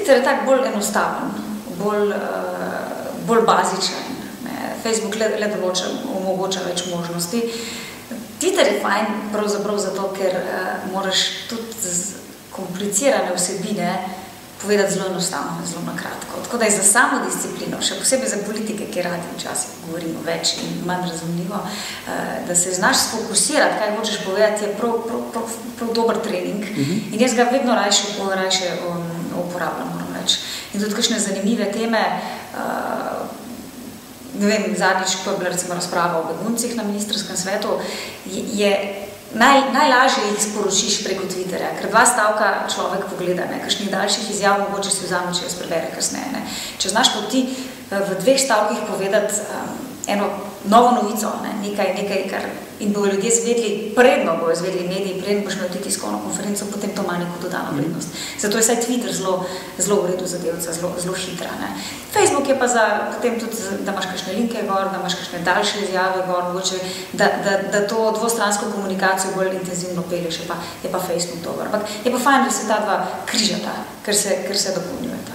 Twitter je tak bolj enostaven, bolj bazičen. Facebook le omogoča več možnosti. Twitter je fajn pravzaprav zato, ker moraš tudi komplicirane vsebine povedati zelo enostavno, zelo na kratko. Tako da je za samo disciplino, še posebej za politike, ki radi včasih govorimo več in manj razumljivo, da se znaš sfokusirati, kaj hočeš povedati, je prav dober trening. In jaz ga vedno rajše uporabljam, moram reči. In tudi kakšne zanimive teme, ne vem, zadnjič, ko je bila recimo razprava o beguncih na ministrskem svetu, je najlažje jih sporočiš preko Twitterja, ker 2 stavka človek pogleda, kakšnih daljših izjav mogoče si vzame, če jaz prebere kasneje. Če znaš pa ti v 2 stavkih povedati eno novo novico, nekaj, kar in bojo ljudje zvedli, predno bojo zvedli mediji, predno boš imel ti tiskovno konferenco, potem to ima neko dodano vrednost. Zato je saj Twitter zelo v redu zadevca, zelo hitra. Facebook je pa za potem tudi, da imaš kakšne linke gor, da imaš kakšne daljše izjave gor, mogoče, da to dvostransko komunikacijo bolj intenzivno pelješ, je pa Facebook dober. Ampak je pa fajn, da se ta dva križata, ker se dopolnjujeta.